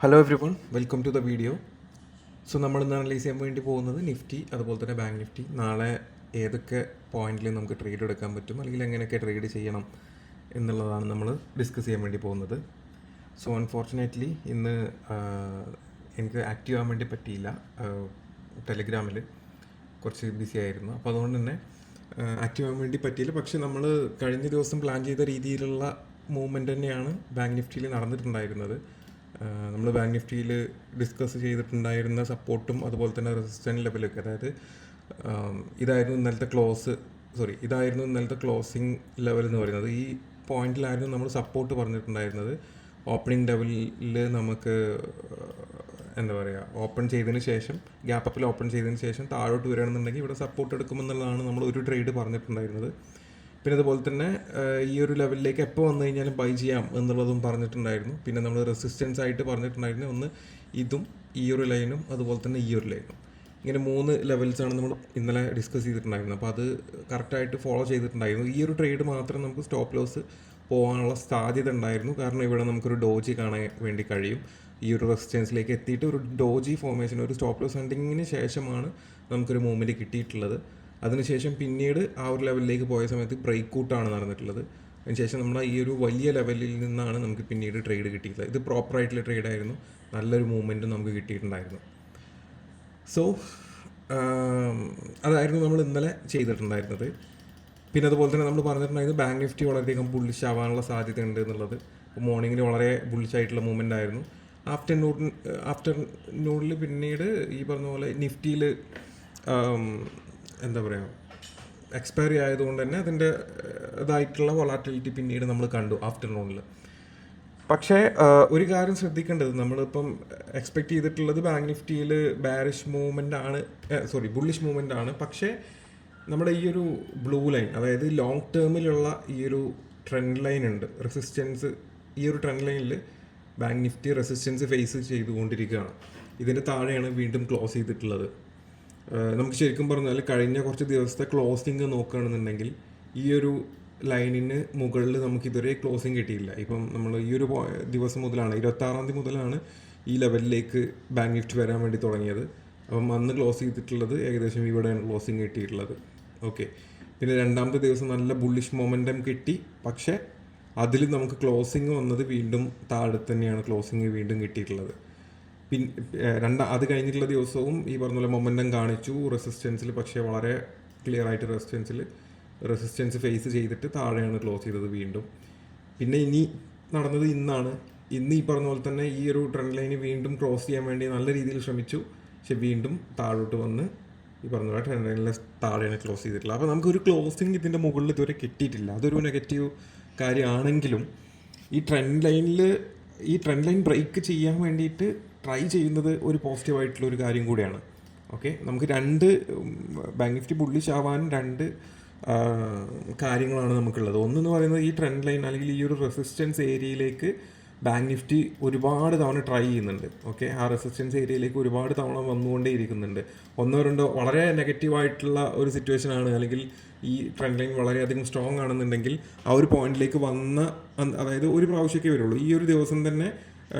Hello everyone, welcome to the video. So നമ്മളിന്ന് analyse ചെയ്യാൻ വേണ്ടി പോകുന്നത് നിഫ്റ്റി അതുപോലെ തന്നെ ബാങ്ക് നിഫ്റ്റി. നാളെ ഏതൊക്കെ പോയിന്റിൽ നമുക്ക് ട്രേഡ് എടുക്കാൻ പറ്റും, അല്ലെങ്കിൽ എങ്ങനെയൊക്കെ ട്രേഡ് ചെയ്യണം എന്നുള്ളതാണ് നമ്മൾ ഡിസ്കസ് ചെയ്യാൻ വേണ്ടി പോകുന്നത്. സോ അൺഫോർച്ചുനേറ്റ്ലി ഇന്ന് എനിക്ക് ആക്റ്റീവ് ആകാൻ വേണ്ടി പറ്റിയില്ല. ടെലിഗ്രാമിൽ കുറച്ച് ബിസി ആയിരുന്നു, അപ്പോൾ അതുകൊണ്ട് തന്നെ ആക്റ്റീവ് ആകാൻ വേണ്ടി പറ്റിയില്ല. പക്ഷേ നമ്മൾ കഴിഞ്ഞ ദിവസം പ്ലാൻ ചെയ്ത രീതിയിലുള്ള മൂവ്മെൻറ്റ് തന്നെയാണ് ബാങ്ക് നിഫ്റ്റിയിൽ നടന്നിട്ടുണ്ടായിരുന്നത്. നമ്മൾ ബാങ്ക് നിഫ്റ്റിയിൽ ഡിസ്കസ് ചെയ്തിട്ടുണ്ടായിരുന്ന സപ്പോർട്ടും അതുപോലെ തന്നെ റെസിസ്റ്റൻറ്റ് ലെവലൊക്കെ, അതായത് ഇതായിരുന്നു ഇന്നലത്തെ ക്ലോസിങ് ലെവൽ എന്ന് പറയുന്നത്. ഈ പോയിന്റിലായിരുന്നു നമ്മൾ സപ്പോർട്ട് പറഞ്ഞിട്ടുണ്ടായിരുന്നത്. ഓപ്പണിംഗ് ലെവലിൽ നമുക്ക് എന്താ പറയുക, ഓപ്പൺ ചെയ്തതിന് ശേഷം ഗ്യാപ്പ് അപ്പിൽ ഓപ്പൺ ചെയ്തതിന് ശേഷം താഴോട്ട് വരികയാണെന്നുണ്ടെങ്കിൽ ഇവിടെ സപ്പോർട്ട് എടുക്കുമെന്നുള്ളതാണ് നമ്മൾ ഒരു ട്രേഡ് പറഞ്ഞിട്ടുണ്ടായിരുന്നത്. പിന്നെ അതുപോലെ തന്നെ ഈ ഒരു ലെവലിലേക്ക് എപ്പോൾ വന്നു കഴിഞ്ഞാലും ബൈ ചെയ്യാം എന്നുള്ളതും പറഞ്ഞിട്ടുണ്ടായിരുന്നു. പിന്നെ നമ്മൾ റെസിസ്റ്റൻസ് ആയിട്ട് പറഞ്ഞിട്ടുണ്ടായിരുന്നു, ഒന്ന് ഇതും ഈ ഒരു ലൈനും അതുപോലെ തന്നെ ഈ ഒരു ലൈനും. ഇങ്ങനെ 3 ലെവൽസാണ് നമ്മൾ ഇന്നലെ ഡിസ്കസ് ചെയ്തിട്ടുണ്ടായിരുന്നത്. അപ്പോൾ അത് കറക്റ്റായിട്ട് ഫോളോ ചെയ്തിട്ടുണ്ടായിരുന്നു. ഈ ഒരു ട്രേഡ് മാത്രം നമുക്ക് സ്റ്റോപ്പ് ലോസ് പോകാനുള്ള സാധ്യത ഉണ്ടായിരുന്നു, കാരണം ഇവിടെ നമുക്കൊരു ഡോജി കാണാൻ വേണ്ടി കഴിയും. ഈ ഒരു റെസിസ്റ്റൻസിലേക്ക് എത്തിയിട്ട് ഒരു ഡോജി ഫോർമേഷൻ, ഒരു സ്റ്റോപ്പ് ലോസ് ഹണ്ടിങ്ങിന് ശേഷമാണ് നമുക്കൊരു മൂവ്മെൻറ്റ് കിട്ടിയിട്ടുള്ളത്. അതിനുശേഷം പിന്നീട് ആ ഒരു ലെവലിലേക്ക് പോയ സമയത്ത് ബ്രേക്ക് ഔട്ടാണ് നടന്നിട്ടുള്ളത്. അതിനുശേഷം നമ്മുടെ ഈ ഒരു വലിയ ലെവലിൽ നിന്നാണ് നമുക്ക് പിന്നീട് ട്രേഡ് കിട്ടിയിട്ടുള്ളത്. ഇത് പ്രോപ്പറായിട്ടുള്ള ട്രേഡായിരുന്നു, നല്ലൊരു മൂവ്മെൻറ്റും നമുക്ക് കിട്ടിയിട്ടുണ്ടായിരുന്നു. സോ അതായിരുന്നു നമ്മൾ ഇന്നലെ ചെയ്തിട്ടുണ്ടായിരുന്നത്. പിന്നെ അതുപോലെ തന്നെ നമ്മൾ പറഞ്ഞിട്ടുണ്ടായിരുന്നു ബാങ്ക് നിഫ്റ്റി വളരെയധികം ബുള്ളിഷ് ആവാനുള്ള സാധ്യത ഉണ്ട് എന്നുള്ളത്. ഇപ്പോൾ മോർണിംഗിൽ വളരെ ബുള്ളിഷ് ആയിട്ടുള്ള മൂവ്മെൻ്റ് ആയിരുന്നു. ആഫ്റ്റർനൂണിൽ പിന്നീട് ഈ പറഞ്ഞ പോലെ നിഫ്റ്റിയിൽ എന്താ പറയുക, എക്സ്പയറി ആയതുകൊണ്ട് തന്നെ അതിൻ്റെ ഇതായിട്ടുള്ള വൊളാറ്റിലിറ്റി പിന്നീട് നമ്മൾ കണ്ടു ആഫ്റ്റർനൂണിൽ. പക്ഷേ ഒരു കാര്യം ശ്രദ്ധിക്കേണ്ടത്, നമ്മളിപ്പം എക്സ്പെക്റ്റ് ചെയ്തിട്ടുള്ളത് ബാങ്ക് നിഫ്റ്റിയിൽ ബുള്ളിഷ് മൂവ്മെൻ്റ് ആണ്. പക്ഷേ നമ്മുടെ ഈ ഒരു ബ്ലൂ ലൈൻ, അതായത് ലോങ് ടേമിലുള്ള ഈ ഒരു ട്രെൻഡ് ലൈൻ ഉണ്ട്, റെസിസ്റ്റൻസ്. ഈ ഒരു ട്രെൻഡ് ലൈനിൽ ബാങ്ക് നിഫ്റ്റി റെസിസ്റ്റൻസ് ഫേസ് ചെയ്തുകൊണ്ടിരിക്കുകയാണ്. ഇതിൻ്റെ താഴെയാണ് വീണ്ടും ക്ലോസ് ചെയ്തിട്ടുള്ളത്. നമുക്ക് ശരിക്കും പറഞ്ഞാൽ കഴിഞ്ഞ കുറച്ച് ദിവസത്തെ ക്ലോസിങ് നോക്കുകയാണെന്നുണ്ടെങ്കിൽ ഈ ഒരു ലൈനിന് മുകളിൽ നമുക്ക് ഇതുവരെ ക്ലോസിങ് കിട്ടിയില്ല. ഇപ്പം നമ്മൾ ഈ ഒരു ദിവസം മുതലാണ്, 26-ാം തീയതി മുതലാണ് ഈ ലെവലിലേക്ക് ബാങ്ക് നിഫ്റ്റി വരാൻ വേണ്ടി തുടങ്ങിയത്. അപ്പം അന്ന് ക്ലോസ് ചെയ്തിട്ടുള്ളത് ഏകദേശം ഇവിടെയാണ് ക്ലോസിങ് കിട്ടിയിട്ടുള്ളത്. ഓക്കെ, പിന്നെ രണ്ടാമത്തെ ദിവസം നല്ല ബുള്ളിഷ് മൊമെൻറ്റം കിട്ടി. പക്ഷേ അതിൽ നമുക്ക് ക്ലോസിങ് വന്നത് വീണ്ടും താഴെ തന്നെയാണ് ക്ലോസിങ് വീണ്ടും കിട്ടിയിട്ടുള്ളത്. അത് കഴിഞ്ഞിട്ടുള്ള ദിവസവും ഈ പറഞ്ഞ പോലെ മൊമെൻറ്റം കാണിച്ചു റെസിസ്റ്റൻസിൽ. പക്ഷേ വളരെ ക്ലിയർ ആയിട്ട് റെസിസ്റ്റൻസ് ഫേസ് ചെയ്തിട്ട് താഴെയാണ് ക്ലോസ് ചെയ്തത് വീണ്ടും. പിന്നെ ഇനി നടന്നത് ഇന്നാണ്. ഇന്ന് ഈ പറഞ്ഞ പോലെ തന്നെ ഈ ഒരു ട്രെൻഡ് ലൈന് വീണ്ടും ക്രോസ് ചെയ്യാൻ വേണ്ടി നല്ല രീതിയിൽ ശ്രമിച്ചു. പക്ഷെ വീണ്ടും താഴോട്ട് വന്ന് ഈ പറഞ്ഞ പോലെ ട്രെൻഡ് ലൈനിലെ താഴെയാണ് ക്ലോസ് ചെയ്തിട്ടുള്ളത്. അപ്പോൾ നമുക്കൊരു ക്ലോസിങ് ഇതിൻ്റെ മുകളിൽ ഇതുവരെ കിട്ടിയിട്ടില്ല. അതൊരു നെഗറ്റീവ് കാര്യമാണെങ്കിലും ഈ ട്രെൻഡ് ലൈൻ ബ്രേക്ക് ചെയ്യാൻ വേണ്ടിയിട്ട് ട്രൈ ചെയ്യുന്നത് ഒരു പോസിറ്റീവായിട്ടുള്ള ഒരു കാര്യം കൂടിയാണ്. ഓക്കെ, നമുക്ക് ബാങ്ക് നിഫ്റ്റി ബുള്ളിഷ് ആവാൻ 2 കാര്യങ്ങളാണ് നമുക്കുള്ളത്. ഒന്നെന്ന് പറയുന്നത് ഈ ട്രെൻഡ് ലൈൻ അല്ലെങ്കിൽ ഈ ഒരു റെസിസ്റ്റൻസ് ഏരിയയിലേക്ക് ബാങ്ക് നിഫ്റ്റി ഒരുപാട് തവണ ട്രൈ ചെയ്യുന്നുണ്ട്. ഓക്കെ, ആ റെസിസ്റ്റൻസ് ഏരിയയിലേക്ക് ഒരുപാട് തവണ വന്നുകൊണ്ടേ ഇരിക്കുന്നുണ്ട്. ഒന്നോ രണ്ടോ വളരെ നെഗറ്റീവായിട്ടുള്ള ഒരു സിറ്റുവേഷനാണ്, അല്ലെങ്കിൽ ഈ ട്രെൻഡ് ലൈൻ വളരെയധികം സ്ട്രോങ് ആണെന്നുണ്ടെങ്കിൽ ആ ഒരു പോയിന്റിലേക്ക് അതായത് ഒരു പ്രാവശ്യമൊക്കെ വരുള്ളൂ. ഈ ഒരു ദിവസം തന്നെ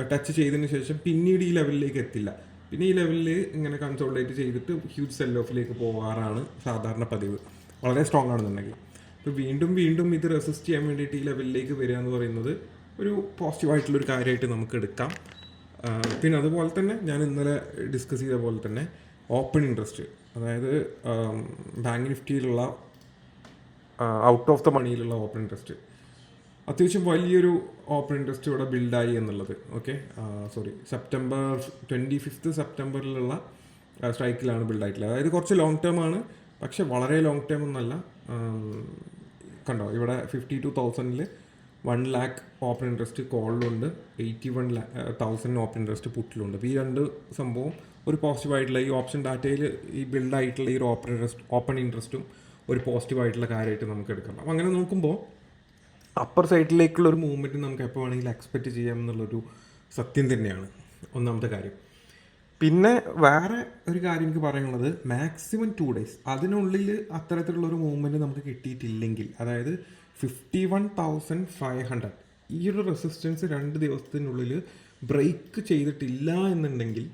ടച്ച് ചെയ്തതിന് ശേഷം പിന്നീട് ഈ ലെവലിലേക്ക് എത്തില്ല. പിന്നെ ഈ ലെവലിൽ ഇങ്ങനെ കൺസോൾട്ടേറ്റ് ചെയ്തിട്ട് ഹ്യൂജ് സെൽ ഓഫിലേക്ക് പോകാറാണ് സാധാരണ പതിവ്, വളരെ സ്ട്രോങ് ആണെന്നുണ്ടെങ്കിൽ. ഇപ്പോൾ വീണ്ടും ഇത് റെസിസ്റ്റ് ചെയ്യാൻ വേണ്ടിയിട്ട് ഈ ലെവലിലേക്ക് വരിക എന്ന് പറയുന്നത് ഒരു പോസിറ്റീവായിട്ടുള്ളൊരു കാര്യമായിട്ട് നമുക്ക് എടുക്കാം. പിന്നെ അതുപോലെ തന്നെ ഞാൻ ഇന്നലെ ഡിസ്കസ് ചെയ്ത പോലെ തന്നെ ഓപ്പൺ ഇൻട്രസ്റ്റ്, അതായത് ബാങ്ക് നിഫ്റ്റിയിലുള്ള ഔട്ട് ഓഫ് ദ മണിയിലുള്ള ഓപ്പൺ ഇൻട്രസ്റ്റ്, അത്യാവശ്യം വലിയൊരു ഓപ്പൺ ഇൻട്രസ്റ്റ് ഇവിടെ ബിൽഡായി എന്നുള്ളത്. ഓക്കെ, സെപ്റ്റംബർ 25 സെപ്റ്റംബറിലുള്ള സ്ട്രൈക്കിലാണ് ബിൽഡായിട്ടുള്ളത്. അതായത് കുറച്ച് ലോങ് ടേം ആണ്, പക്ഷെ വളരെ ലോങ് ടേം ഒന്നല്ല. കണ്ടോ, ഇവിടെ 52,000-ൽ 1 lakh ഓപ്പൺ ഇൻട്രസ്റ്റ് കോളിലുണ്ട്, 81,000 ഓപ്പൺ ഇൻട്രസ്റ്റ് പുട്ടിലുണ്ട്. അപ്പോൾ ഈ 2 സംഭവം ഒരു പോസിറ്റീവായിട്ടുള്ള, ഈ ഓപ്ഷൻ ഡാറ്റയിൽ ഈ ബിൽഡായിട്ടുള്ള ഈ ഒരു ഓപ്പൺ ഇൻട്രസ്റ്റും ഒരു പോസിറ്റീവായിട്ടുള്ള കാര്യമായിട്ട് നമുക്ക് എടുക്കാം. അപ്പോൾ അങ്ങനെ നോക്കുമ്പോൾ അപ്പർ സൈഡിലേക്കുള്ള ഒരു മൂവ്മെൻറ്റ് നമുക്ക് എപ്പോൾ വേണമെങ്കിലും എക്സ്പെക്റ്റ് ചെയ്യാം എന്നുള്ളൊരു സത്യം തന്നെയാണ് ഒന്നാമത്തെ കാര്യം. പിന്നെ വേറെ ഒരു കാര്യം എനിക്ക് പറയാനുള്ളത്, മാക്സിമം 2 days അതിനുള്ളിൽ അത്തരത്തിലുള്ളൊരു മൂവ്മെൻറ്റ് നമുക്ക് കിട്ടിയിട്ടില്ലെങ്കിൽ, അതായത് 51,500 ഈ ഒരു റെസിസ്റ്റൻസ് 2 ദിവസത്തിനുള്ളിൽ ബ്രേക്ക് ചെയ്തിട്ടില്ല എന്നുണ്ടെങ്കിൽ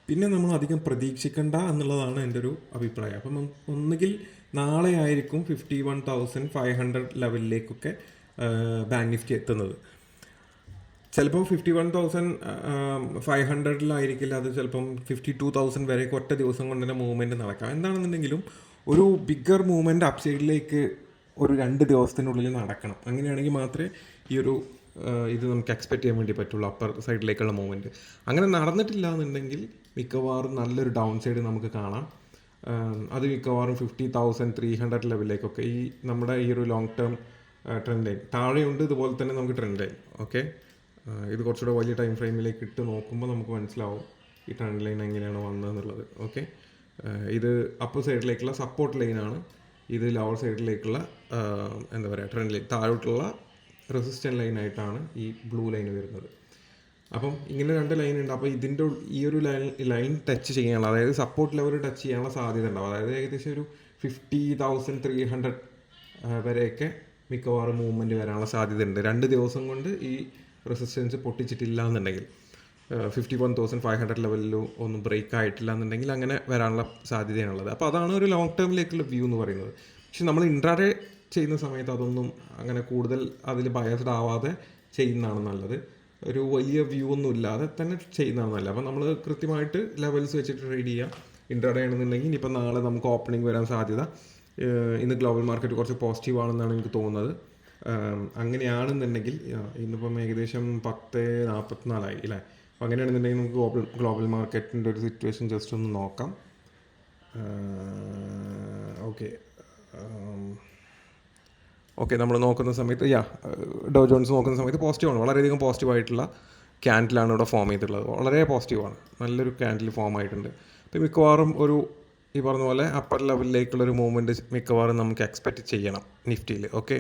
പിന്നെ നമ്മൾ അധികം പ്രതീക്ഷിക്കണ്ട എന്നുള്ളതാണ് എൻ്റെ ഒരു അഭിപ്രായം. അപ്പം ഒന്നുകിൽ നാളെ ആയിരിക്കും 51,500 ലെവലിലേക്കൊക്കെ ബാങ്ക് നിഫ്റ്റി എത്തുന്നത്. ചിലപ്പോൾ 51,500 അത് ചിലപ്പം 52,000 വരെയൊക്കെ ഒറ്റ ദിവസം കൊണ്ട് തന്നെ മൂവ്മെൻറ്റ് നടക്കാം. എന്താണെന്നുണ്ടെങ്കിലും ഒരു ബിഗ്ഗർ മൂവ്മെൻറ്റ് അപ്സൈഡിലേക്ക് ഒരു 2 ദിവസത്തിനുള്ളിൽ നടക്കണം. അങ്ങനെയാണെങ്കിൽ മാത്രമേ ഈ ഒരു ഇത് നമുക്ക് എക്സ്പെക്റ്റ് ചെയ്യാൻ വേണ്ടി പറ്റുള്ളൂ, അപ്പർ സൈഡിലേക്കുള്ള മൂവ്മെൻറ്റ്. അങ്ങനെ നടന്നിട്ടില്ല എന്നുണ്ടെങ്കിൽ മിക്കവാറും നല്ലൊരു ഡൗൺ സൈഡ് നമുക്ക് കാണാം. അത് മിക്കവാറും 50,300 ലെവലിലേക്കൊക്കെ ഈ നമ്മുടെ ഈ ഒരു ലോങ് ടേം ട്രെൻഡ് ലൈൻ താഴെയുണ്ട്. ഇതുപോലെ തന്നെ നമുക്ക് ട്രെൻഡ് ലൈൻ ഓക്കെ, ഇത് കുറച്ചുകൂടെ വലിയ ടൈം ഫ്രെയിമിലേക്ക് ഇട്ട് നോക്കുമ്പോൾ നമുക്ക് മനസ്സിലാവും ഈ ട്രെൻഡ് ലൈൻ എങ്ങനെയാണ് വന്നതെന്നുള്ളത്. ഓക്കെ, ഇത് അപ്പർ സൈഡിലേക്കുള്ള സപ്പോർട്ട് ലൈനാണ്, ഇത് ലോവർ സൈഡിലേക്കുള്ള എന്താ പറയുക ട്രെൻഡ് ലൈൻ, താഴോട്ടുള്ള റെസിസ്റ്റൻറ്റ് ലൈനായിട്ടാണ് ഈ ബ്ലൂ ലൈൻ വരുന്നത്. അപ്പം ഇങ്ങനെ 2 ലൈൻ ഉണ്ട്. അപ്പോൾ ഇതിൻ്റെ ഈ ഒരു ലൈൻ ടച്ച് ചെയ്യാനുള്ള, അതായത് സപ്പോർട്ട് ലെവൽ ടച്ച് ചെയ്യാനുള്ള സാധ്യത ഉണ്ടാവും. അതായത് ഏകദേശം ഒരു 50,300 വരെയൊക്കെ മിക്കവാറും മൂവ്മെൻറ്റ് വരാനുള്ള സാധ്യത ഉണ്ട് 2 ദിവസം കൊണ്ട്. ഈ റെസിസ്റ്റൻസ് പൊട്ടിച്ചിട്ടില്ല എന്നുണ്ടെങ്കിൽ 51,500 ലെവലിലും ഒന്നും ബ്രേക്ക് ആയിട്ടില്ല എന്നുണ്ടെങ്കിൽ അങ്ങനെ വരാനുള്ള സാധ്യതയാണുള്ളത്. അപ്പോൾ അതാണ് ഒരു ലോങ് ടേമിലേക്കുള്ള വ്യൂ എന്ന് പറയുന്നത്. പക്ഷെ നമ്മൾ ഇൻട്രാഡേ ചെയ്യുന്ന സമയത്ത് അതൊന്നും അങ്ങനെ കൂടുതൽ അതിൽ ബയസ്ഡ് ആവാതെ ചെയ്യുന്നതാണ് നല്ലത്. ഒരു വലിയ വ്യൂ ഒന്നും ഇല്ലാതെ തന്നെ ചെയ്യുന്നതാണ് നല്ലത്. അപ്പോൾ നമ്മൾ കൃത്യമായിട്ട് ലെവൽസ് വെച്ചിട്ട് ട്രേഡ് ചെയ്യുക. ഇൻട്രാഡേ ആണെന്നുണ്ടെങ്കിൽ ഇനിയിപ്പോൾ നാളെ നമുക്ക് ഓപ്പണിംഗ് വരാൻ സാധ്യത, ഇന്ന് ഗ്ലോബൽ മാർക്കറ്റ് കുറച്ച് പോസിറ്റീവ് ആണെന്നാണ് എനിക്ക് തോന്നുന്നത്. അങ്ങനെയാണെന്നുണ്ടെങ്കിൽ ഇന്നിപ്പം ഏകദേശം 10:44 അല്ലേ. അപ്പോൾ അങ്ങനെയാണെന്നുണ്ടെങ്കിൽ നമുക്ക് ഗ്ലോബൽ മാർക്കറ്റിൻ്റെ ഒരു സിറ്റുവേഷൻ ജസ്റ്റ് ഒന്ന് നോക്കാം. ഓക്കെ നമ്മൾ നോക്കുന്ന സമയത്ത് ഡോ ജോൺസ് നോക്കുന്ന സമയത്ത് പോസിറ്റീവാണ്, വളരെയധികം പോസിറ്റീവായിട്ടുള്ള ക്യാൻഡിലാണ് ഇവിടെ ഫോം ചെയ്തിട്ടുള്ളത്. വളരെ പോസിറ്റീവാണ്, നല്ലൊരു ക്യാൻഡിൽ ഫോം ആയിട്ടുണ്ട്. അപ്പോൾ മിക്കവാറും ഒരു ഈ പറഞ്ഞ പോലെ അപ്പർ ലെവലിലേക്കുള്ളൊരു മൂവ്മെൻറ്റ് മിക്കവാറും നമുക്ക് എക്സ്പെക്റ്റ് ചെയ്യണം നിഫ്റ്റിയിൽ. ഓക്കെ,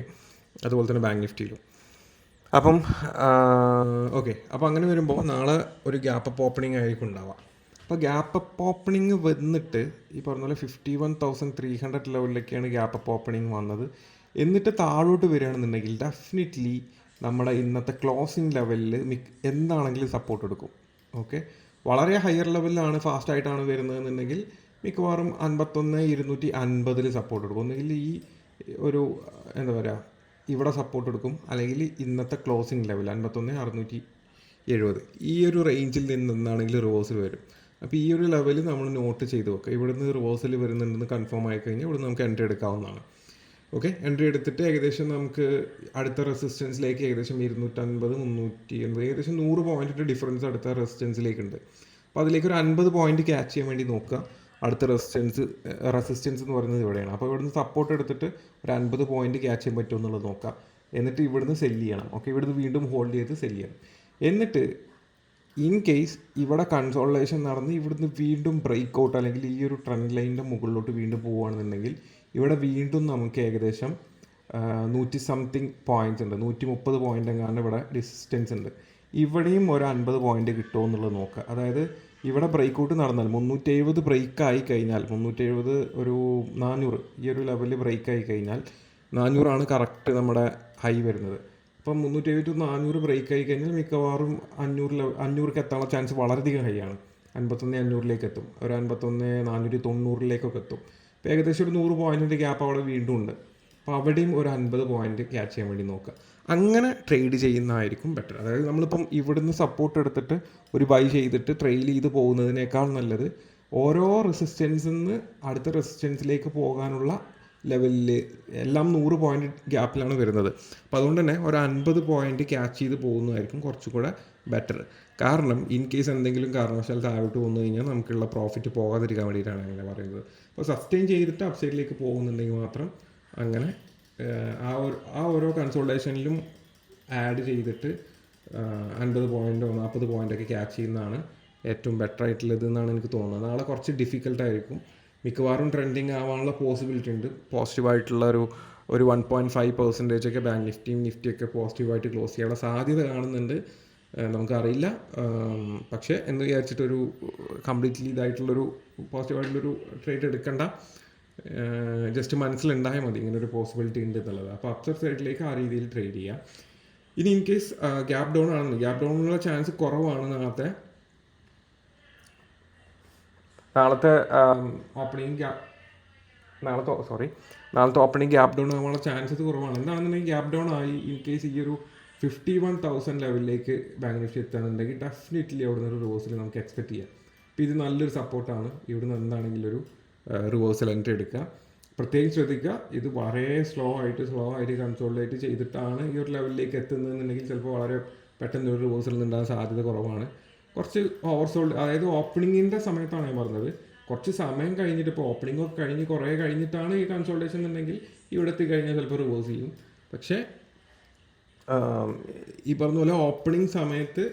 അതുപോലെ തന്നെ ബാങ്ക് നിഫ്റ്റിയിലും. അപ്പം അപ്പോൾ അങ്ങനെ വരുമ്പോൾ നാളെ ഒരു ഗ്യാപ്പ് അപ്പ് ഓപ്പണിംഗ് ആയിരിക്കും ഉണ്ടാവുക. അപ്പോൾ ഗ്യാപ്പ് അപ്പ് ഓപ്പണിംഗ് വന്നിട്ട് ഈ പറഞ്ഞ പോലെ 51,300 ലെവലിലേക്കാണ് ഗ്യാപ്പ് അപ്പ് ഓപ്പണിംഗ് വന്നത്. എന്നിട്ട് താഴോട്ട് വരികയാണെന്നുണ്ടെങ്കിൽ ഡെഫിനറ്റ്ലി നമ്മുടെ ഇന്നത്തെ ക്ലോസിംഗ് ലെവലിൽ എന്താണെങ്കിലും സപ്പോർട്ട് എടുക്കും. ഓക്കെ, വളരെ ഹയർ ലെവലിലാണ് ഫാസ്റ്റായിട്ടാണ് വരുന്നതെന്നുണ്ടെങ്കിൽ മിക്കവാറും 51,250 സപ്പോർട്ട് എടുക്കും. ഒന്നുകിൽ ഈ ഒരു എന്താ പറയുക ഇവിടെ സപ്പോർട്ട് എടുക്കും, അല്ലെങ്കിൽ ഇന്നത്തെ ക്ലോസിംഗ് ലെവൽ 51,670 ഈ ഒരു റേഞ്ചിൽ നിന്നാണെങ്കിൽ റിവേഴ്സൽ വരും. അപ്പോൾ ഈ ഒരു ലെവൽ നമ്മൾ നോട്ട് ചെയ്ത് വെക്കുക. ഇവിടുന്ന് റിവേഴ്സൽ വരുന്നുണ്ടെന്ന് കൺഫേം ആയി കഴിഞ്ഞാൽ ഇവിടുന്ന് നമുക്ക് എൻട്രി എടുക്കാവുന്നതാണ്. ഓക്കെ, എൻട്രി എടുത്തിട്ട് ഏകദേശം നമുക്ക് അടുത്ത റെസിസ്റ്റൻസിലേക്ക് ഏകദേശം 250, 380 ഏകദേശം 100 പോയിൻറ്റിൻ്റെ ഡിഫറൻസ് അടുത്ത റെസിസ്റ്റൻസിലേക്കുണ്ട്. അപ്പോൾ അതിലേക്ക് ഒരു 50 പോയിൻറ്റ് ക്യാച്ച് ചെയ്യാൻ വേണ്ടി നോക്കുക. അടുത്ത റെസിസ്റ്റൻസ് എന്ന് പറയുന്നത് ഇവിടെയാണ്. അപ്പോൾ ഇവിടുന്ന് സപ്പോർട്ട് എടുത്തിട്ട് ഒരു 50 പോയിൻറ്റ് ക്യാച്ച് ചെയ്യാൻ പറ്റുമോ എന്നുള്ളത് നോക്കാം. എന്നിട്ട് ഇവിടുന്ന് സെല്ല് ചെയ്യണം. ഓക്കെ, ഇവിടുന്ന് വീണ്ടും ഹോൾഡ് ചെയ്ത് സെല്ല് ചെയ്യണം. എന്നിട്ട് ഇൻ കേസ് ഇവിടെ കൺസോൾട്ടേഷൻ നടന്ന് ഇവിടുന്ന് വീണ്ടും ബ്രേക്ക് ഔട്ട് അല്ലെങ്കിൽ ഈ ഒരു ട്രെൻഡ് ലൈനിൻ്റെ മുകളിലോട്ട് വീണ്ടും പോവുകയാണെന്നുണ്ടെങ്കിൽ ഇവിടെ വീണ്ടും നമുക്ക് ഏകദേശം 100 സംതിങ് പോയിൻറ്റ്സ് ഉണ്ട്, 130 പോയിൻ്റ് എങ്ങാണ്ട് ഇവിടെ ഡിസ്റ്റൻസ് ഉണ്ട്. ഇവിടെയും ഒരു 50 പോയിൻറ്റ് കിട്ടുമോ എന്നുള്ളത് നോക്കുക. അതായത് ഇവിടെ ബ്രേക്ക് ഔട്ട് നടന്നാൽ 370 ബ്രേക്ക് ആയി കഴിഞ്ഞാൽ 370 ഒരു 400 ഈ ഒരു ലെവലിൽ ബ്രേക്ക് ആയി കഴിഞ്ഞാൽ 400 കറക്റ്റ് നമ്മുടെ ഹൈ വരുന്നത്. അപ്പം 370 400 ബ്രേക്ക് ആയി കഴിഞ്ഞാൽ മിക്കവാറും 500 എത്താനുള്ള ചാൻസ് വളരെയധികം ഹൈ ആണ്. 51,500 എത്തും, ഒരു 51,490 എത്തും. അപ്പോൾ ഏകദേശം ഒരു 100 പോയിൻറ്റിൻ്റെ ഗ്യാപ്പ് അവിടെ വീണ്ടും ഉണ്ട്. അപ്പോൾ അവിടെയും ഒരു 50 പോയിൻറ്റ് ക്യാച്ച് ചെയ്യാൻ വേണ്ടി നോക്കുക. അങ്ങനെ ട്രേഡ് ചെയ്യുന്നതായിരിക്കും ബെറ്റർ. അതായത് നമ്മളിപ്പം ഇവിടുന്ന് സപ്പോർട്ട് എടുത്തിട്ട് ഒരു ബൈ ചെയ്തിട്ട് ട്രെയിൽ ചെയ്ത് പോകുന്നതിനേക്കാൾ നല്ലത് ഓരോ റെസിസ്റ്റൻസിൽ നിന്ന് അടുത്ത റെസിസ്റ്റൻസിലേക്ക് പോകാനുള്ള ലെവലിൽ എല്ലാം 100 പോയിൻറ്റ് ഗ്യാപ്പിലാണ് വരുന്നത്. അപ്പോൾ അതുകൊണ്ട് തന്നെ ഒരു 50 പോയിൻറ്റ് ക്യാച്ച് ചെയ്ത് പോകുന്നതായിരിക്കും കുറച്ചുകൂടെ ബെറ്റർ. കാരണം ഇൻ കേസ് എന്തെങ്കിലും കാരണവശാൽ താഴോട്ട് വന്നു കഴിഞ്ഞാൽ നമുക്കുള്ള പ്രോഫിറ്റ് പോകാതിരിക്കാൻ വേണ്ടിയിട്ടാണ് അങ്ങനെ പറയുന്നത്. അപ്പോൾ സസ്റ്റെയിൻ ചെയ്തിട്ട് അപ്സൈഡിലേക്ക് പോകുന്നുണ്ടെങ്കിൽ മാത്രം അങ്ങനെ ആ ഓരോ കൺസോൾട്ടേഷനിലും ആഡ് ചെയ്തിട്ട് 50 പോയിൻറ്റോ 40 പോയിൻ്റൊക്കെ ക്യാച്ച് ചെയ്യുന്നതാണ് ഏറ്റവും ബെറ്റർ ആയിട്ടുള്ളത് എന്നാണ് എനിക്ക് തോന്നുന്നത്. നാളെ കുറച്ച് ഡിഫിക്കൽട്ടായിരിക്കും, മിക്കവാറും ട്രെൻഡിങ് ആവാനുള്ള പോസിബിലിറ്റി ഉണ്ട്. പോസിറ്റീവായിട്ടുള്ള ഒരു 1.5% ബാങ്ക് നിഫ്റ്റിയൊക്കെ പോസിറ്റീവായിട്ട് ക്ലോസ് ചെയ്യാനുള്ള സാധ്യത കാണുന്നുണ്ട്. നമുക്കറിയില്ല, പക്ഷേ എന്ന് വിചാരിച്ചിട്ടൊരു കംപ്ലീറ്റ്ലി ഇതായിട്ടുള്ളൊരു പോസിറ്റീവായിട്ടുള്ളൊരു ട്രേഡ് എടുക്കണ്ട. ജസ്റ്റ് മനസ്സിലുണ്ടായാൽ മതി ഇങ്ങനൊരു പോസിബിലിറ്റി ഉണ്ട് എന്നുള്ളത്. അപ്പോൾ അപ്സർ സൈഡിലേക്ക് ആ രീതിയിൽ ട്രേഡ് ചെയ്യുക. ഇനി ഇൻ കേസ് ഗ്യാപ്പ് ഡൗൺ ആണെന്ന്, ഗ്യാപ്പ് ഡൗണിനുള്ള ചാൻസ് കുറവാണ് നാളത്തെ ഓപ്പണിംഗ് നാളത്തെ ഓപ്പണിംഗ് ഗ്യാപ്പ് ഡൗൺ ആവാനുള്ള ചാൻസസ് കുറവാണ്. എന്താണെന്നുണ്ടെങ്കിൽ ഗ്യാപ്പ് ഡൗൺ ആയി ഇൻ കേസ് ഈ ഒരു 51,000 ലെവലിലേക്ക് ബാങ്ക് നിഫ്റ്റി എത്തുകയാണെന്നുണ്ടെങ്കിൽ ഡെഫിനറ്റ്ലി അവിടെ നിന്ന് ഒരു റിവേഴ്സൽ നമുക്ക് എക്സ്പെക്ട് ചെയ്യാം. അപ്പോൾ ഇത് നല്ലൊരു സപ്പോർട്ടാണ്. ഇവിടെ നിന്ന് എന്താണെങ്കിലും ഒരു റിവേഴ്സൽ എൻട്രി എടുക്കുക. പ്രത്യേകം ശ്രദ്ധിക്കുക, ഇത് വളരെ സ്ലോ ആയിട്ട് കൺസോളിഡേറ്റ് ചെയ്തിട്ടാണ് ഈ ഒരു ലെവലിലേക്ക് എത്തുന്നതെന്നുണ്ടെങ്കിൽ ചിലപ്പോൾ വളരെ പെട്ടെന്ന് ഒരു റിവേഴ്സൽ ഉണ്ടാകാൻ സാധ്യത കുറവാണ്. കുറച്ച് ഓവർസോൾഡ്, അതായത് ഓപ്പണിങ്ങിൻ്റെ സമയത്താണ് ഞാൻ പറഞ്ഞത്. കുറച്ച് സമയം കഴിഞ്ഞിട്ട്, ഇപ്പോൾ ഓപ്പണിംഗ് ഒക്കെ കഴിഞ്ഞ് കുറേ കഴിഞ്ഞിട്ടാണ് ഈ കൺസോൾട്ടേഷൻ എന്നുണ്ടെങ്കിൽ ഇവിടെ എത്തിക്കഴിഞ്ഞാൽ ചിലപ്പോൾ റിവേഴ്സ് ചെയ്യും. പക്ഷേ ഈ പറഞ്ഞ പോലെ ഓപ്പണിംഗ് സമയത്ത്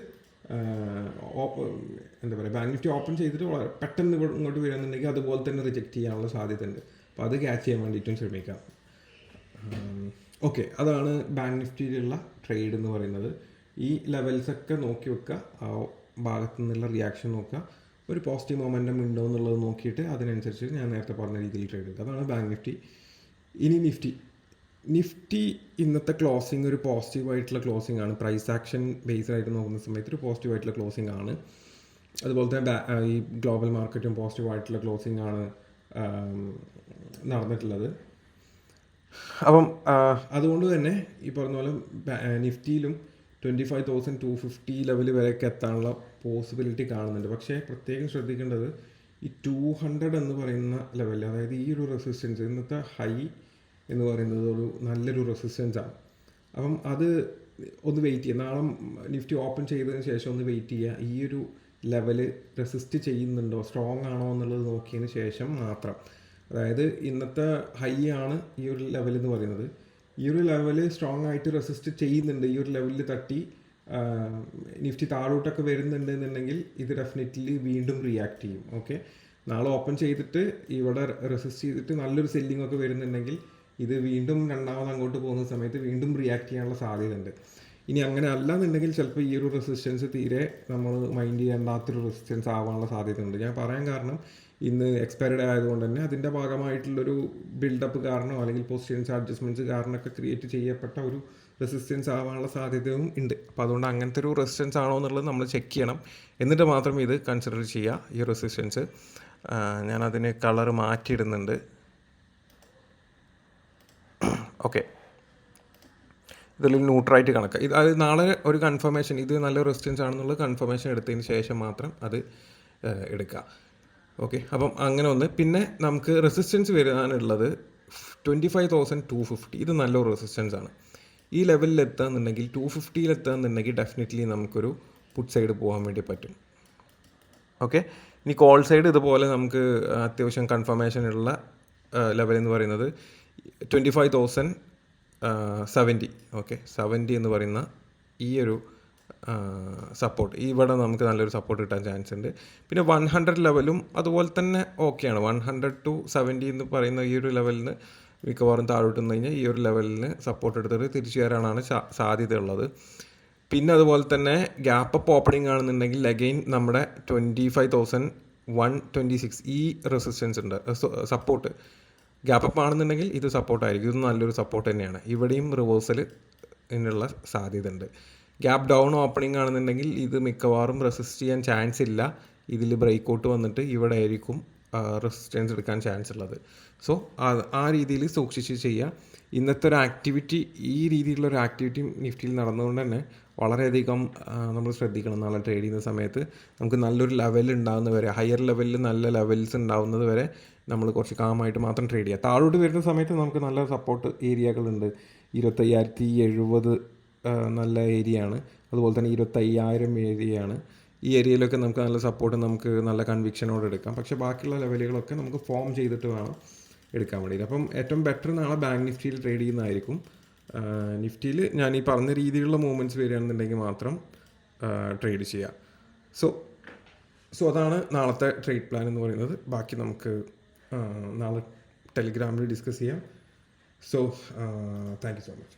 എന്താ പറയുക, ബാങ്ക് നിഫ്റ്റി ഓപ്പൺ ചെയ്തിട്ട് വളരെ പെട്ടെന്ന് ഇങ്ങോട്ട് വരികയാണെന്നുണ്ടെങ്കിൽ അതുപോലെ തന്നെ റിജക്റ്റ് ചെയ്യാനുള്ള സാധ്യത ഉണ്ട്. അപ്പോൾ അത് ക്യാച്ച് ചെയ്യാൻ വേണ്ടിയിട്ടും ശ്രമിക്കാം. ഓക്കെ, അതാണ് ബാങ്ക് നിഫ്റ്റിയിലുള്ള ട്രേഡ് എന്ന് പറയുന്നത്. ഈ ലെവൽസൊക്കെ നോക്കി വെക്കുക, ആ ഭാഗത്തു നിന്നുള്ള റിയാക്ഷൻ നോക്കുക, ഒരു പോസിറ്റീവ് മൊമെൻറ്റം ഉണ്ടോ എന്നുള്ളത് നോക്കിയിട്ട് അതിനനുസരിച്ച് ഞാൻ നേരത്തെ പറഞ്ഞ രീതിയിൽ ട്രേഡ് ചെയ്യുക. അതാണ് ബാങ്ക് നിഫ്റ്റി. ഇനി നിഫ്റ്റി ഇന്നത്തെ ക്ലോസിങ് ഒരു പോസിറ്റീവായിട്ടുള്ള ക്ലോസിംഗ് ആണ്. പ്രൈസ് ആക്ഷൻ ബേസ്ഡ് ആയിട്ട് നോക്കുന്ന സമയത്ത് ഒരു പോസിറ്റീവായിട്ടുള്ള ക്ലോസിംഗ് ആണ്. അതുപോലെ തന്നെ ഈ ഗ്ലോബൽ മാർക്കറ്റും പോസിറ്റീവായിട്ടുള്ള ക്ലോസിംഗ് ആണ് നടന്നിട്ടുള്ളത്. അപ്പം അതുകൊണ്ട് തന്നെ ഈ പറഞ്ഞ പോലെ നിഫ്റ്റിയിലും 25,250 ലെവൽ വരെയൊക്കെ എത്താനുള്ള പോസിബിലിറ്റി കാണുന്നുണ്ട്. പക്ഷേ പ്രത്യേകം ശ്രദ്ധിക്കേണ്ടത് ഈ 200 എന്ന് പറയുന്ന ലെവലിൽ, അതായത് ഈ ഒരു റെസിസ്റ്റൻസ്, ഇന്നത്തെ ഹൈ എന്ന് പറയുന്നത് ഒരു നല്ലൊരു റെസിസ്റ്റൻസ് ആണ്. അപ്പം അത് ഒന്ന് വെയിറ്റ് ചെയ്യുക. നാളെ നിഫ്റ്റി ഓപ്പൺ ചെയ്തതിന് ശേഷം ഒന്ന് വെയിറ്റ് ചെയ്യുക. ഈ ഒരു ലെവല് റെസിസ്റ്റ് ചെയ്യുന്നുണ്ടോ, സ്ട്രോങ് ആണോ എന്നുള്ളത് നോക്കിയതിന് ശേഷം മാത്രം. അതായത് ഇന്നത്തെ ഹൈ ആണ് ഈ ഒരു ലെവൽ എന്ന് പറയുന്നത്. ഈ ഒരു ലെവൽ സ്ട്രോങ് ആയിട്ട് റെസിസ്റ്റ് ചെയ്യുന്നുണ്ട്. ഈ ഒരു ലെവലിൽ തട്ടി നിഫ്റ്റി താഴോട്ടൊക്കെ വരുന്നുണ്ട് എന്നുണ്ടെങ്കിൽ ഇത് ഡെഫിനറ്റ്ലി വീണ്ടും റിയാക്ട് ചെയ്യും. ഓക്കെ, നാളെ ഓപ്പൺ ചെയ്തിട്ട് ഇവിടെ റെസിസ്റ്റ് ചെയ്തിട്ട് നല്ലൊരു സെല്ലിംഗ് ഒക്കെ വരുന്നുണ്ടെങ്കിൽ ഇത് വീണ്ടും രണ്ടാമത് അങ്ങോട്ട് പോകുന്ന സമയത്ത് വീണ്ടും റിയാക്ട് ചെയ്യാനുള്ള സാധ്യതയുണ്ട്. ഇനി അങ്ങനെ അല്ലാന്നുണ്ടെങ്കിൽ ചിലപ്പോൾ ഈ ഒരു റെസിസ്റ്റൻസ് തീരെ നമ്മൾ മൈൻഡ് ചെയ്യേണ്ടാത്തൊരു റെസിസ്റ്റൻസ് ആവാനുള്ള സാധ്യതയുണ്ട്. ഞാൻ പറയാൻ കാരണം, ഇന്ന് എക്സ്പയർഡ് ആയതുകൊണ്ട് തന്നെ അതിൻ്റെ ഭാഗമായിട്ടുള്ളൊരു ബിൽഡപ്പ് കാരണം അല്ലെങ്കിൽ പൊസിഷൻസ് അഡ്ജസ്റ്റ്മെൻറ്റ്സ് കാരണമൊക്കെ ക്രിയേറ്റ് ചെയ്യപ്പെട്ട ഒരു റെസിസ്റ്റൻസ് ആവാനുള്ള സാധ്യതയും ഉണ്ട്. അപ്പോൾ അതുകൊണ്ട് അങ്ങനത്തെ ഒരു റെസിസ്റ്റൻസ് ആണോ എന്നുള്ളത് നമ്മൾ ചെക്ക് ചെയ്യണം. എന്നിട്ട് മാത്രം ഇത് കൺസിഡർ ചെയ്യുക, ഈ റെസിസ്റ്റൻസ്. ഞാനതിന് കളർ മാറ്റിയിടുന്നുണ്ട്. ഓക്കെ, ഇതിൽ ന്യൂട്രായിട്ട് കണക്ക് അത് നാളെ ഒരു കൺഫർമേഷൻ, ഇത് നല്ല റെസിസ്റ്റൻസ് ആണെന്നുള്ളത് കൺഫർമേഷൻ എടുത്തതിന് ശേഷം മാത്രം അത് എടുക്കുക. ഓക്കെ, അപ്പം അങ്ങനെ ഒന്ന്. പിന്നെ നമുക്ക് റെസിസ്റ്റൻസ് വരാനുള്ളത് 25,250. ഇത് നല്ലൊരു റെസിസ്റ്റൻസ് ആണ്. ഈ ലെവലിൽ എത്തുകയെന്നുണ്ടെങ്കിൽ 250 എത്തുകയെന്നുണ്ടെങ്കിൽ ഡെഫിനറ്റ്ലി നമുക്കൊരു പുട്ട് സൈഡ് പോകാൻ വേണ്ടി പറ്റും. ഓക്കെ, ഇനി കോൾ സൈഡ് ഇതുപോലെ നമുക്ക് അത്യാവശ്യം കൺഫർമേഷനുള്ള ലെവൽ എന്ന് പറയുന്നത് 25,070. ഓക്കെ, 70 എന്ന് പറയുന്ന ഈ ഒരു സപ്പോർട്ട്, ഇവിടെ നമുക്ക് നല്ലൊരു സപ്പോർട്ട് കിട്ടാൻ ചാൻസ് ഉണ്ട്. പിന്നെ 100 ലെവലും അതുപോലെ തന്നെ ഓക്കെയാണ്. 100 to 70 എന്ന് പറയുന്ന ഈ ഒരു ലെവലിൽ നിന്ന് മിക്കവാറും താഴോട്ട് നിന്ന് കഴിഞ്ഞാൽ ഈ ഒരു ലെവലിന് സപ്പോർട്ട് എടുത്തിട്ട് തിരിച്ചു കയറാനാണ് സാധ്യതയുള്ളത്. പിന്നെ അതുപോലെ തന്നെ ഗ്യാപ്പ് അപ്പ് ഓപ്പണിംഗ് ആണെന്നുണ്ടെങ്കിൽ അഗെയിൻ നമ്മുടെ 25,126 ഈ റെസിസ്റ്റൻസ് ഉണ്ട്, സപ്പോർട്ട്. ഗ്യാപ്പ് അപ്പ് ആണെന്നുണ്ടെങ്കിൽ ഇത് സപ്പോർട്ടായിരിക്കും. ഇത് നല്ലൊരു സപ്പോർട്ട് തന്നെയാണ്. ഇവിടെയും റിവേഴ്സൽ ഇതിനുള്ള സാധ്യത ഉണ്ട്. ഗ്യാപ്പ് ഡൗൺ ഓപ്പണിംഗ് ആണെന്നുണ്ടെങ്കിൽ ഇത് മിക്കവാറും റെസിസ്റ്റ് ചെയ്യാൻ ചാൻസ് ഇല്ല. ഇതിൽ ബ്രേക്ക് ഔട്ട് വന്നിട്ട് ഇവിടെ ആയിരിക്കും റെസിസ്റ്റൻസ് എടുക്കാൻ ചാൻസ് ഉള്ളത്. സോ ആ രീതിയിൽ സൂക്ഷിച്ച് ചെയ്യുക. ഇന്നത്തെ ഒരു ആക്ടിവിറ്റി, ഈ രീതിയിലുള്ളൊരു ആക്ടിവിറ്റി നിഫ്റ്റിയിൽ നടന്നുകൊണ്ട് തന്നെ വളരെയധികം നമ്മൾ ശ്രദ്ധിക്കണം. നാളെ ട്രേഡ് ചെയ്യുന്ന സമയത്ത് നമുക്ക് നല്ലൊരു ലെവൽ ഉണ്ടാകുന്ന വരെ, ഹയർ ലെവലിൽ നല്ല ലെവൽസ് ഉണ്ടാകുന്നത് വരെ നമ്മൾ കുറച്ച് കാമായിട്ട് മാത്രം ട്രേഡ് ചെയ്യുക. താഴോട്ട് വരുന്ന സമയത്ത് നമുക്ക് നല്ല സപ്പോർട്ട് ഏരിയകളുണ്ട്. 25,070 നല്ല ഏരിയ ആണ്. അതുപോലെ തന്നെ 25,000 ഏരിയയാണ്. ഈ ഏരിയയിലൊക്കെ നമുക്ക് നല്ല സപ്പോർട്ട്, നമുക്ക് നല്ല കൺവിക്ഷനോട് എടുക്കാം. പക്ഷേ ബാക്കിയുള്ള ലെവലുകളൊക്കെ നമുക്ക് ഫോം ചെയ്തിട്ട് വേണം എടുക്കാൻ വേണ്ടിയിട്ട്. അപ്പം ഏറ്റവും ബെറ്റർ നാളെ ബാങ്ക് നിഫ്റ്റിയിൽ ട്രേഡ് ചെയ്യുന്നതായിരിക്കും. നിഫ്റ്റിയിൽ ഞാൻ ഈ പറഞ്ഞ രീതിയിലുള്ള മൂവ്മെൻറ്റ്സ് വരികയാണെന്നുണ്ടെങ്കിൽ മാത്രം ട്രേഡ് ചെയ്യുക. സോ അതാണ് നാളത്തെ ട്രേഡ് പ്ലാൻ എന്ന് പറയുന്നത്. ബാക്കി നമുക്ക് നാളെ ടെലിഗ്രാമിൽ ഡിസ്കസ് ചെയ്യാം. So thank you so much.